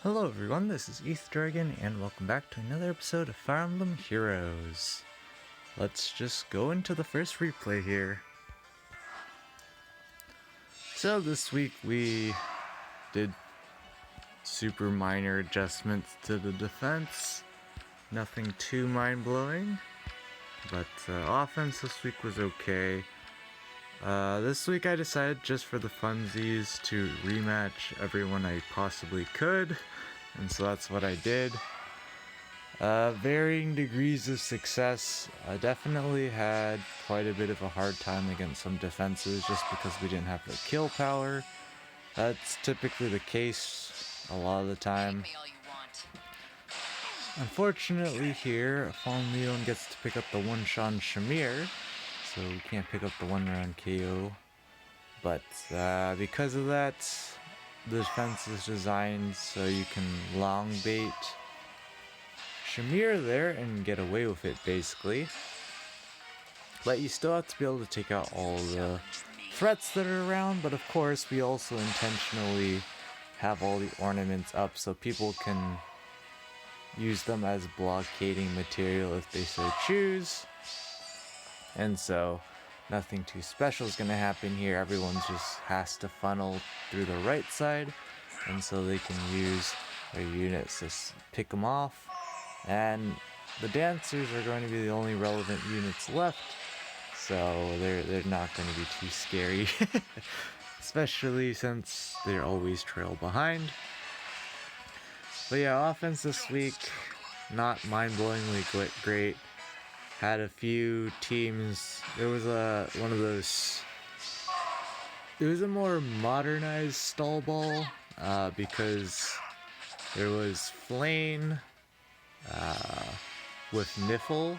Hello everyone, this is ETH Dragon, and welcome back to another episode of Fire Emblem Heroes. Let's just go into the first replay here. So this week we did super minor adjustments to the defense. Nothing too mind-blowing, but offense this week was okay. This week I decided just for the funsies to rematch everyone I possibly could, and so that's what I did. Varying degrees of success. I definitely had quite a bit of a hard time against some defenses just because we didn't have the kill power. That's typically the case a lot of the time. Unfortunately here, Fallen Leon gets to pick up the one-shot Shamir, so we can't pick up the one-round KO. But because of that, the defense is designed so you can long bait Shamir there and get away with it basically. But you still have to be able to take out all the threats that are around, but of course we also intentionally have all the ornaments up so people can use them as blockading material if they so choose. And so nothing too special is going to happen here. Everyone just has to funnel through the right side, and so they can use their units to pick them off. And the dancers are going to be the only relevant units left, so they're not going to be too scary, especially since they're always trail behind. But yeah, offense this week, not mind-blowingly great. Had a few teams. There was one of those. It was a more modernized stall ball because there was Flame with Niffle,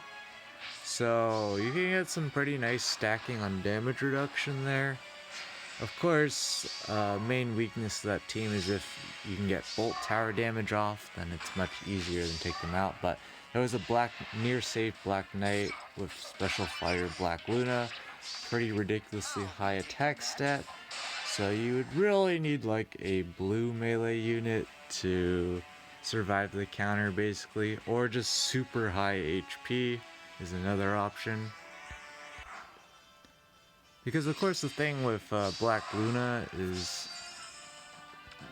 so you can get some pretty nice stacking on damage reduction there. Of course, main weakness to that team is if you can get bolt tower damage off, then it's much easier than take them out. But there was a near safe Black Knight with special fire Black Luna, pretty ridiculously high attack stat, so you would really need like a blue melee unit to survive the counter basically, or just super high HP is another option. Because of course the thing with Black Luna is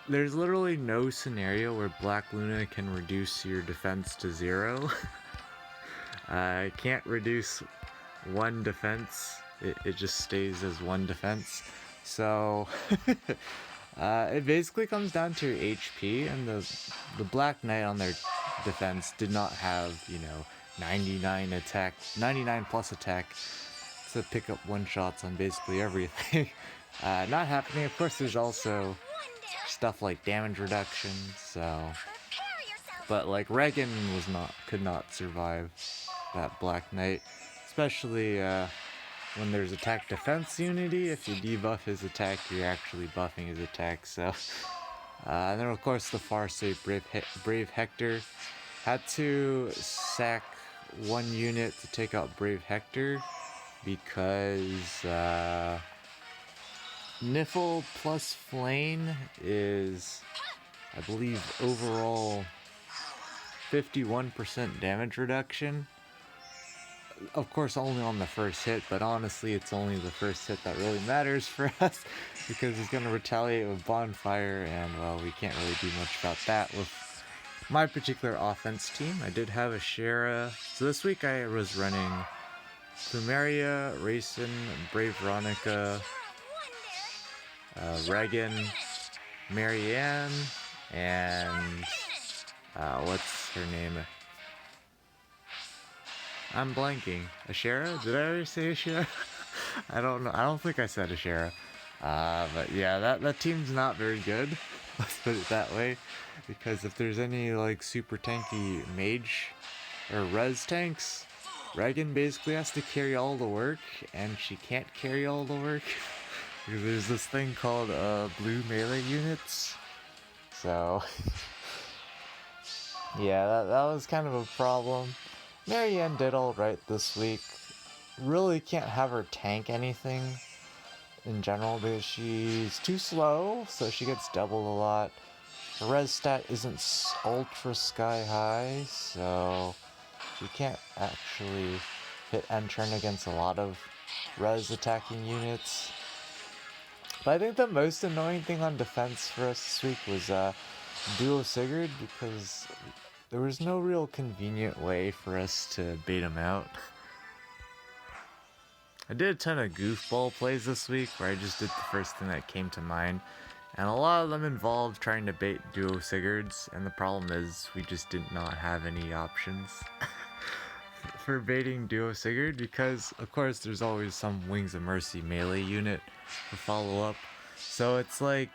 there's literally no scenario where Black Luna can reduce your defense to 0. It can't reduce one defense, it just stays as one defense. So it basically comes down to HP, and the Black Knight on their defense did not have, 99 plus attack to pick up one-shots on basically everything. Not happening. Of course, there's also stuff like damage reduction, so... But like Regan could not survive that Black Knight, especially when there's attack defense unity. If you debuff his attack, you're actually buffing his attack. So, and then of course the Farsight Brave Hector had to sack one unit to take out Brave Hector because Niffle plus Flame is, I believe, overall 51% damage reduction. Of course, only on the first hit, but honestly, it's only the first hit that really matters for us because he's going to retaliate with Bonfire, and well, we can't really do much about that with my particular offense team. I did have a Shara, so this week I was running Plumeria, Racin, Brave Veronica, Regan, Marianne, and what's her name? I'm blanking. Ashera? Did I already say Ashera? I don't know. I don't think I said Ashera. But yeah, that team's not very good. Let's put it that way. Because if there's any like super tanky mage or res tanks, Regan basically has to carry all the work, and she can't carry all the work. Because there's this thing called blue melee units. So yeah, that was kind of a problem. Marianne did alright this week. Really can't have her tank anything in general because she's too slow, so she gets doubled a lot. her res stat isn't ultra sky high, so she can't actually hit end turn against a lot of res attacking units. But I think the most annoying thing on defense for us this week was Duo Sigurd, because there was no real convenient way for us to bait him out. I did a ton of goofball plays this week where I just did the first thing that came to mind, and a lot of them involved trying to bait Duo Sigurds, and the problem is we just did not have any options for baiting Duo Sigurd, because of course there's always some Wings of Mercy melee unit for follow-up. So it's like,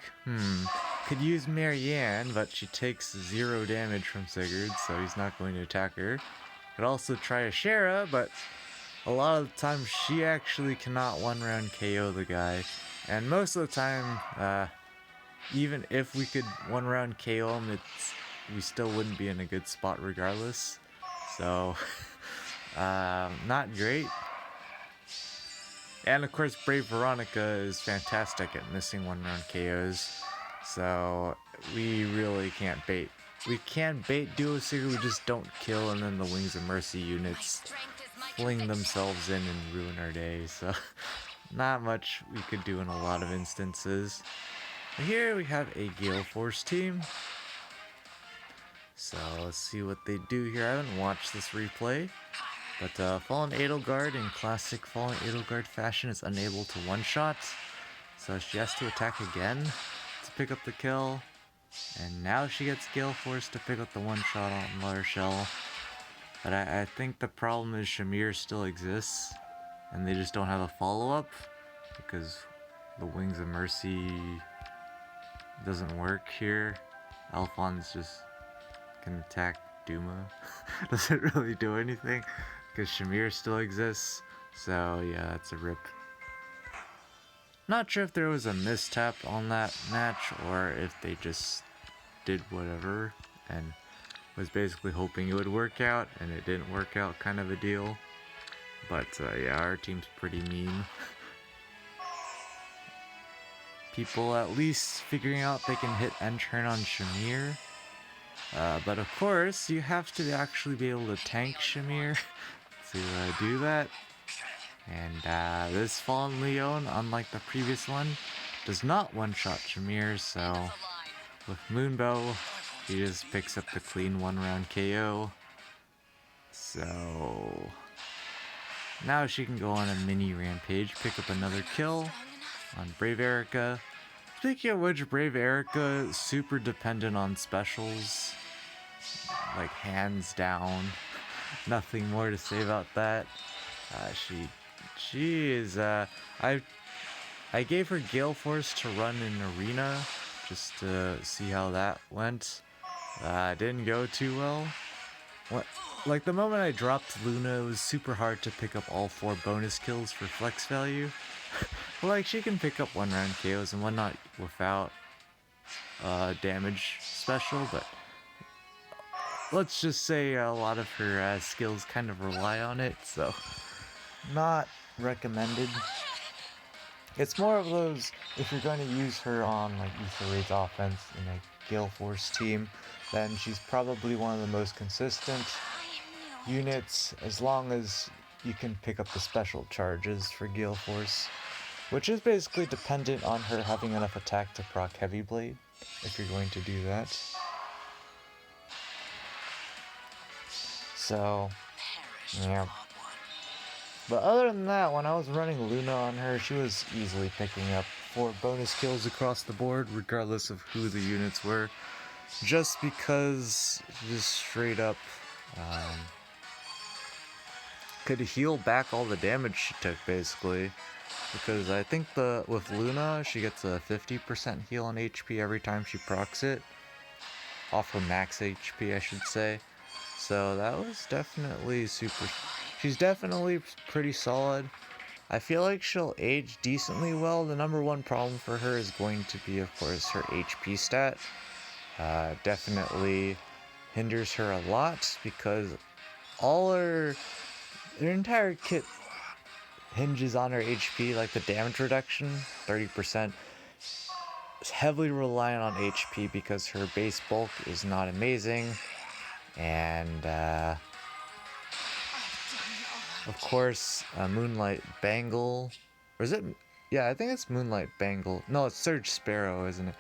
could use Marianne, but she takes 0 damage from Sigurd, so he's not going to attack her. Could also try a Shara, but a lot of the time she actually cannot one-round KO the guy. And most of the time, even if we could one-round KO him, we still wouldn't be in a good spot regardless. So, not great. And of course, Brave Veronica is fantastic at missing one-round KOs. So, we really can't bait. We can bait Duo Sigurd, we just don't kill, and then the Wings of Mercy units fling themselves in and ruin our day. So, not much we could do in a lot of instances. Here we have a Gale Force team. So let's see what they do here. I haven't watched this replay, but Fallen Edelgard in classic Fallen Edelgard fashion is unable to one-shot. So she has to attack again to pick up the kill. And now she gets Gale Force to pick up the one-shot on Larshell. But I think the problem is Shamir still exists, and they just don't have a follow-up, because the Wings of Mercy doesn't work here. Alphonse just can attack Duma. Doesn't really do anything, because Shamir still exists. So yeah, that's a rip. Not sure if there was a mistap on that match, or if they just did whatever and was basically hoping it would work out, and it didn't work out, kind of a deal. But yeah, our team's pretty mean. People at least figuring out they can hit end turn on Shamir. But of course, you have to actually be able to tank Shamir to do that. And this Fallen Leon, unlike the previous one, does not one-shot Shamir, so with Moonbow, he just picks up the clean one-round KO. So now she can go on a mini rampage, pick up another kill on Brave Erica. Speaking of which, Brave Erica is super dependent on specials, like hands down. Nothing more to say about that. She is I gave her Gale Force to run in Arena just to see how that went. Didn't go too well. Like the moment I dropped Luna, it was super hard to pick up all 4 bonus kills for flex value. Like, she can pick up one-round KOs and whatnot without damage special, but let's just say a lot of her skills kind of rely on it, so not recommended. It's more of those, if you're going to use her on like Ether Raid's offense in a Gale Force team, then she's probably one of the most consistent units, as long as you can pick up the special charges for Gale Force, which is basically dependent on her having enough attack to proc Heavy Blade, if you're going to do that. So, yeah. But other than that, when I was running Luna on her, she was easily picking up 4 bonus kills across the board, regardless of who the units were. Just because she just straight up could heal back all the damage she took, basically. Because I think with Luna, she gets a 50% heal on HP every time she procs it. Off her max HP, I should say. So that was definitely she's definitely pretty solid. I feel like she'll age decently well. The number one problem for her is going to be, of course, her HP stat. Definitely hinders her a lot, because all her entire kit hinges on her HP, like the damage reduction, 30%. heavily reliant on HP because her base bulk is not amazing. And of course, Moonlight Bangle. Or is it? Yeah, I think it's Moonlight Bangle. No, it's Surge Sparrow, isn't it?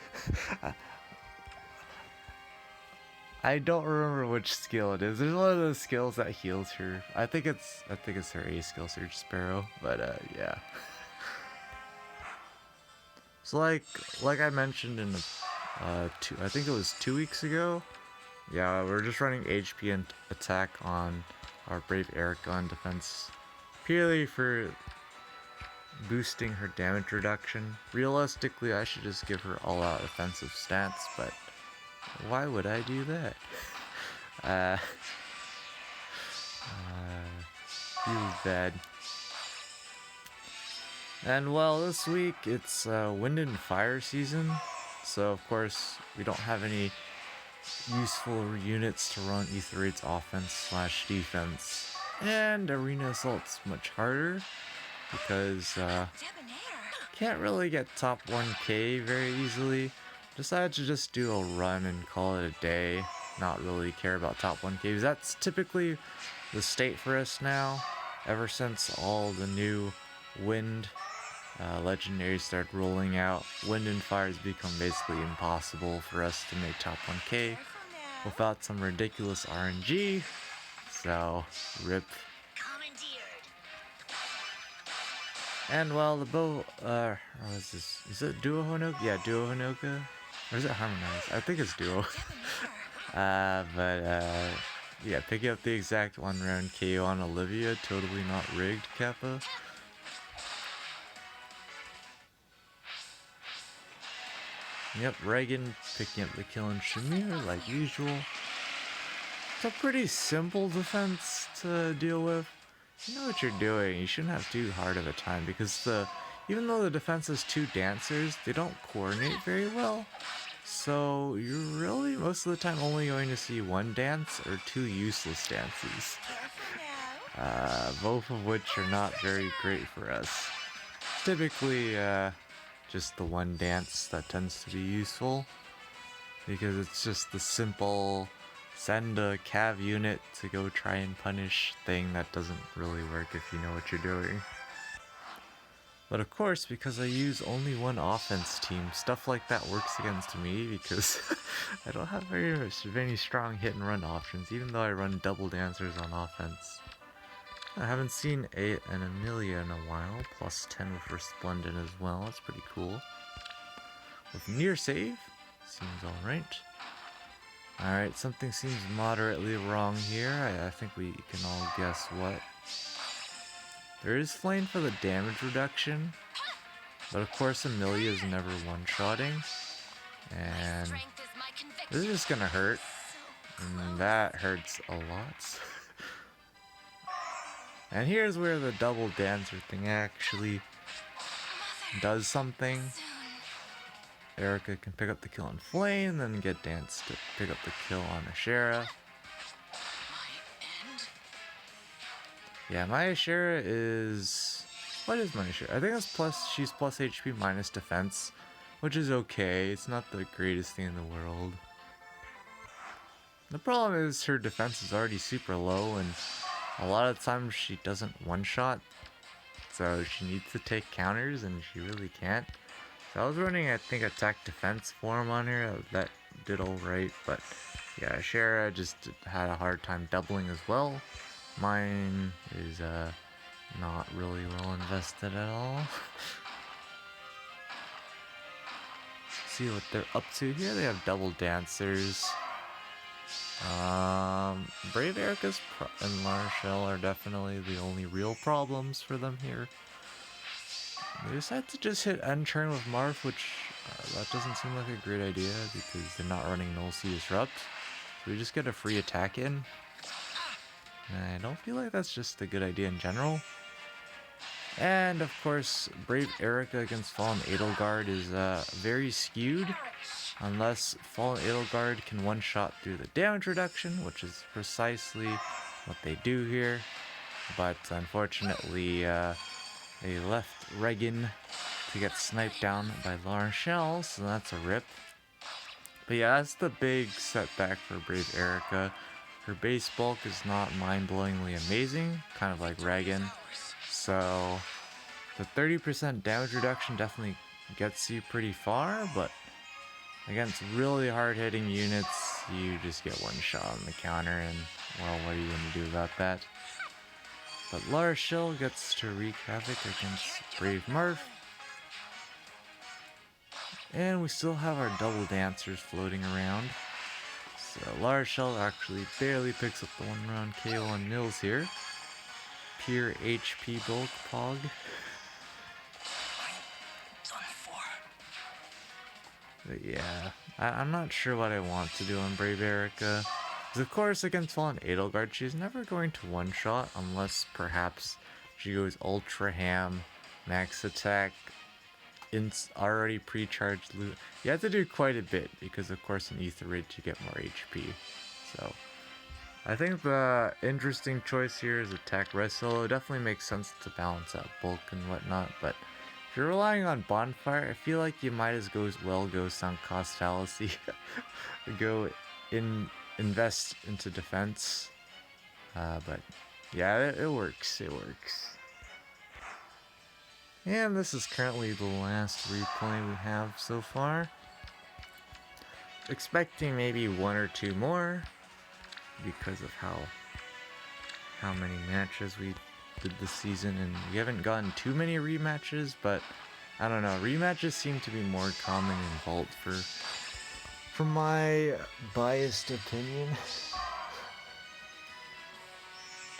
I don't remember which skill it is. There's one of those skills that heals her. I think it's her A skill, Surge Sparrow. But yeah. So like I mentioned in I think it was 2 weeks ago. Yeah, we're just running HP and attack on our Brave Erica on defense, purely for boosting her damage reduction. Realistically, I should just give her all-out offensive stats, but why would I do that? Feels bad. And well, this week it's wind and fire season, so of course we don't have any useful units to run Ether Raid's offense / defense. And Arena Assault's much harder because can't really get top 1k very easily. Decided to just do a run and call it a day, not really care about top 1k because that's typically the state for us now, ever since all the new wind legendaries started rolling out. Wind and fire has become basically impossible for us to make top 1k without some ridiculous RNG, so rip. And well, the bow, what is this? Is it Duo Honoka? Yeah, Duo Honoka. Or is it Harmonized? I think it's Duo. Yeah, picking up the exact 1-round KO on Olivia, totally not rigged, Kappa. Yep, Reagan picking up the kill on Shamir, like usual. It's a pretty simple defense to deal with. You know what you're doing, you shouldn't have too hard of a time, because even though the defense has 2 dancers, they don't coordinate very well. So you're really most of the time only going to see 1 dance or 2 useless dances. Both of which are not very great for us. Typically, just the 1 dance that tends to be useful, because it's just the simple send a cav unit to go try and punish thing that doesn't really work if you know what you're doing. But of course, because I use only 1 offense team, stuff like that works against me because I don't have very strong hit and run options, even though I run double dancers on offense. I haven't seen an Amelia in a while, plus 10 with Resplendent as well, that's pretty cool. With near save, seems alright. Alright, something seems moderately wrong here. I think we can all guess what. There is flame for the damage reduction, but of course Amelia is never one-shotting. And this is just gonna hurt. And that hurts a lot. And here's where the double dancer thing actually does something. Erica can pick up the kill on Flame, then get Dance to pick up the kill on Ashera. Yeah, my Ashera is... What is my Ashera? I think it's she's plus HP minus defense, which is okay. It's not the greatest thing in the world. The problem is her defense is already super low, and a lot of times she doesn't one-shot, so she needs to take counters, and she really can't. So I was running, I think, attack defense form on her. That did alright, but yeah, Ashera just had a hard time doubling as well. Mine is not really well invested at all. See what they're up to here. They have double dancers. Brave Erica's and Marshall are definitely the only real problems for them here. They decide to just hit end turn with Marth, which that doesn't seem like a great idea because they're not running Null Sea Disrupt. So we just get a free attack in. And I don't feel like that's just a good idea in general. And of course, Brave Erica against Fallen Edelgard is very skewed. Unless Fallen Edelgard can one-shot through the damage reduction, which is precisely what they do here. But unfortunately, they left Regan to get sniped down by La Shell, so that's a rip. But yeah, that's the big setback for Brave Erica. Her base bulk is not mind-blowingly amazing, kind of like Reagan. So the 30% damage reduction definitely gets you pretty far, but against really hard-hitting units, you just get one shot on the counter, and well, what are you going to do about that? But Lara Shill gets to wreak havoc against Brave Murph. And we still have our double dancers floating around. So Lara Shill actually barely picks up the 1-round KO on Nils here. Pure HP bulk pog. But yeah, I'm not sure what I want to do on Brave Erica. Because of course against Fallen Edelgard, she's never going to one-shot unless perhaps she goes Ultra Ham, Max Attack, already pre-charged loot. You have to do quite a bit because of course in Ether Rid you get more HP. So I think the interesting choice here is Attack Wrestle. It definitely makes sense to balance out bulk and whatnot, but if you're relying on Bonfire, I feel like you might as well go Sunk Cost Fallacy. Invest into defense. But yeah, it works. It works. And this is currently the last replay we have so far. Expecting maybe one or two more because of how many matches we did this season, and we haven't gotten too many rematches, but I don't know, rematches seem to be more common in Vault for my biased opinion.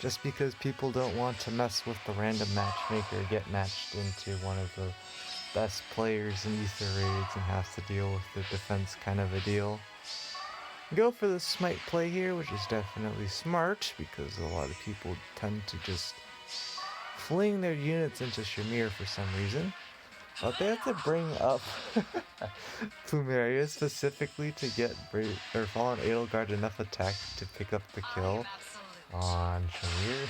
Just because people don't want to mess with the random matchmaker, get matched into one of the best players in Ether Raids and have to deal with the defense kind of a deal. Go for the smite play here, which is definitely smart because a lot of people tend to just fling their units into Shamir for some reason. But they have to bring up Plumeria specifically to get Fallen Edelgard enough attack to pick up the kill on Shamir.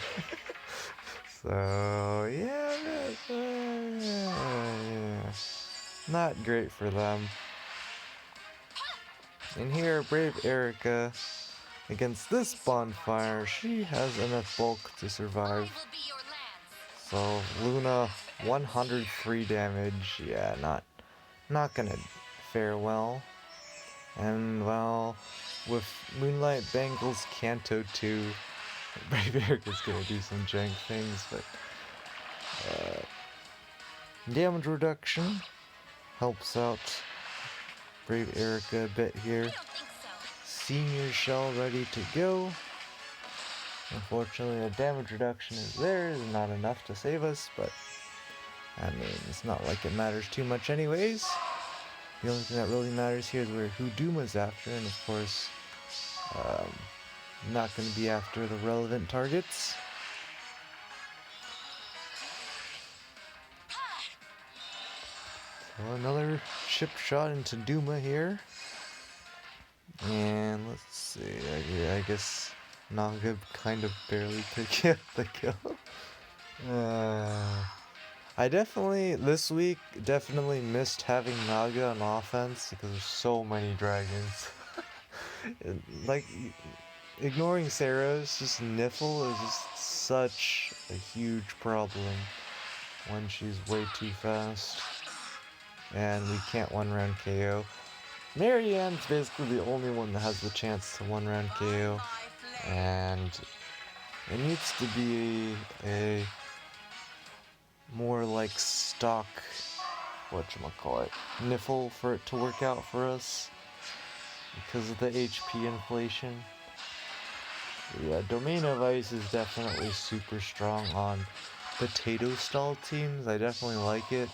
So yeah, not great for them. And here, Brave Erica, against this Bonfire, she has enough bulk to survive. So Luna, 103 damage, yeah, not gonna fare well. And well, with Moonlight Bangles Kanto 2, Brave Erica's gonna do some jank things, but damage reduction helps out Brave Erica a bit here. Senior Shell ready to go. Unfortunately, the damage reduction is not enough to save us, but I mean, it's not like it matters too much anyways. The only thing that really matters here is who Duma's after, and of course, not going to be after the relevant targets. So another chip shot into Duma here. And let's see, I guess Naga kind of barely picked up the kill. This week, definitely missed having Naga on offense because there's so many dragons. Like, ignoring Sarah's, just Niffle is just such a huge problem when she's way too fast. And we can't one-round KO. Marianne's basically the only one that has the chance to one-round KO. And it needs to be a more like stock, whatchamacallit, Niffle for it to work out for us because of the HP inflation. Yeah, Domain of Ice is definitely super strong on potato stall teams. I definitely like it.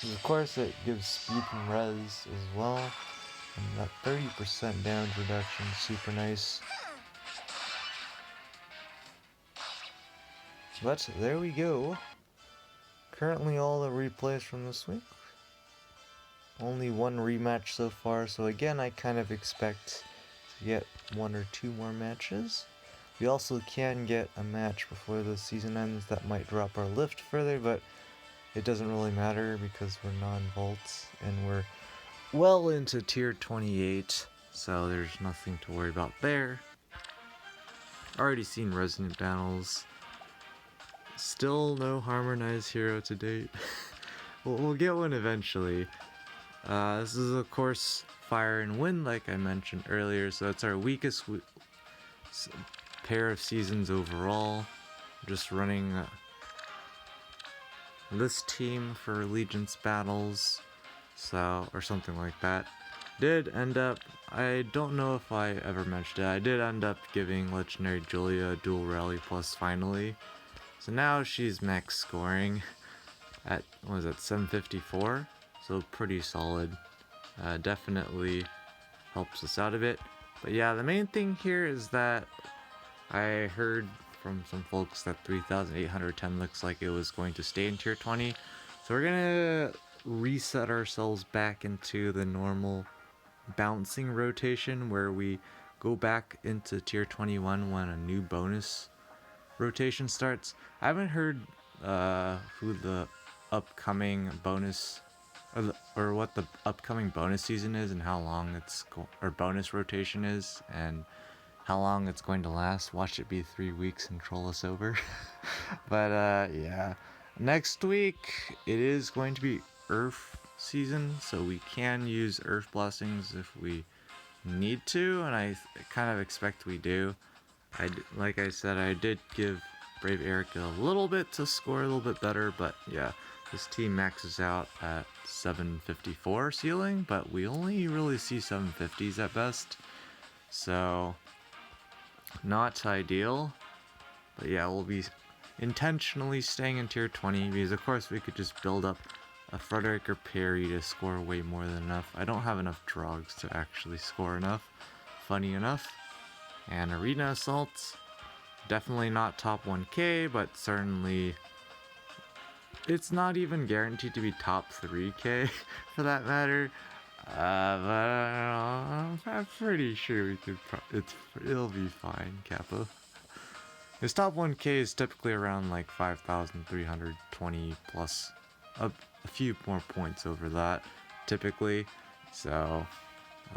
Of course, it gives speed and res as well. And that 30% damage reduction is super nice. But there we go. Currently all the replays from this week. Only one rematch so far, so again I kind of expect to get one or two more matches. We also can get a match before the season ends that might drop our lift further, but it doesn't really matter because we're non-vaults and we're well into tier 28, so there's nothing to worry about there. Already seen Resonant Battles. Still no harmonized hero to date. We'll get one eventually. This is of course Fire and Wind like I mentioned earlier, so it's our weakest pair of seasons overall. Just running this team for Allegiance battles, so, or something like that. Did end up, I don't know if I ever mentioned it, I did end up giving Legendary Julia a dual rally plus finally. So now she's max scoring at, what was it, 754? So pretty solid. Definitely helps us out a bit. But yeah, the main thing here is that I heard from some folks that 3810 looks like it was going to stay in tier 20. So we're gonna reset ourselves back into the normal bouncing rotation where we go back into tier 21 when a new bonus rotation starts. I haven't heard who the upcoming bonus or what the upcoming bonus season is and how long it's or bonus rotation is and how long it's going to last. Watch it be 3 weeks and troll us over. But yeah, next week it is going to be Earth season, so we can use Earth blessings if we need to, and I kind of expect we do. Like I said, I did give Brave Eric a little bit to score a little bit better, but yeah, this team maxes out at 754 ceiling, but we only really see 750s at best, so not ideal. But yeah, we'll be intentionally staying in tier 20 because of course we could just build up a Frederick or Perry to score way more than enough. I don't have enough drugs to actually score enough, funny enough. And Arena Assaults, definitely not top 1k, but certainly it's not even guaranteed to be top 3k for that matter. But I'm pretty sure we could. It'll be fine, Kappa. His top 1k is typically around like 5,320 plus a few more points over that, typically. So,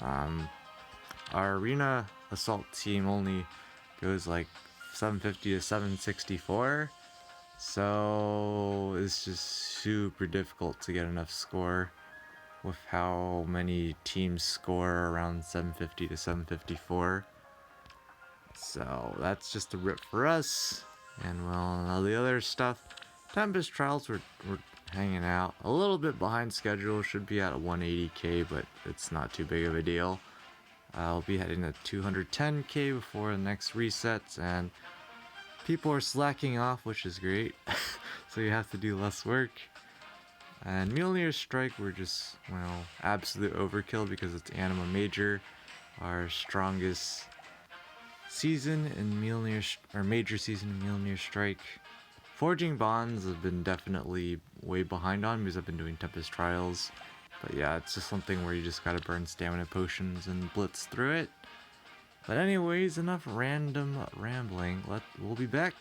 our Arena Assault team only goes like 750 to 764. So, it's just super difficult to get enough score with how many teams score around 750 to 754. So that's just a rip for us. And well, all the other stuff, Tempest Trials we're hanging out a little bit behind schedule. Should be at 180k, but it's not too big of a deal. I'll be heading to 210k before the next resets, and people are slacking off, which is great. So you have to do less work. And Mjolnir Strike, we're just, well, absolute overkill because it's Anima Major, our strongest season in Mjolnir, or major season in Mjolnir Strike. Forging Bonds have been definitely way behind on because I've been doing Tempest Trials. But yeah, it's just something where you just gotta burn stamina potions and blitz through it. But anyways, enough random rambling. We'll be back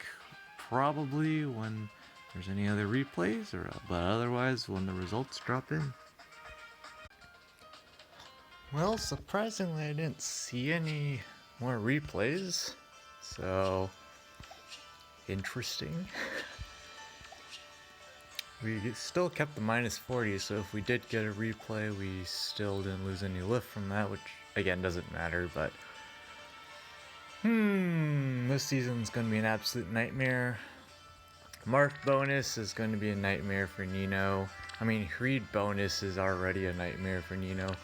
probably when there's any other replays, but otherwise when the results drop in. Well, surprisingly I didn't see any more replays, so interesting. We still kept the -40, so if we did get a replay, we still didn't lose any lift from that, which again doesn't matter, but this season's gonna be an absolute nightmare. Marth bonus is going to be a nightmare for Nino. I mean, Creed bonus is already a nightmare for Nino.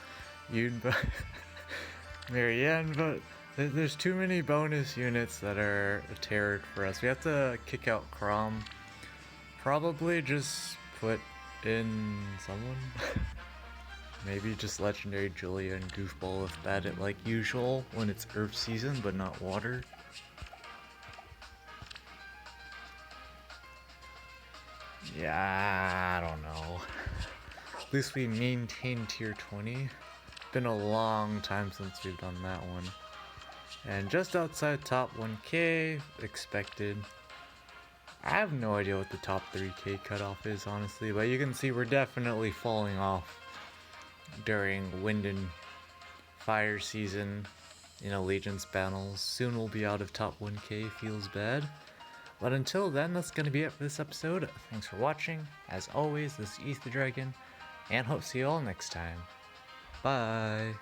Marianne, but there's too many bonus units that are a terror for us. We have to kick out Crom. Probably just put in someone. Maybe just Legendary Julia and Goofball if that it like usual when it's Earth season but not water. Yeah, I don't know. At least we maintain tier 20. Been a long time since we've done that one. And just outside top 1k, expected. I have no idea what the top 3k cutoff is, honestly, but you can see we're definitely falling off during Wind and Fire season in Allegiance battles. Soon we'll be out of top 1k, feels bad. But until then, that's going to be it for this episode. Thanks for watching. As always, this is Ether Dragon, and hope to see you all next time. Bye!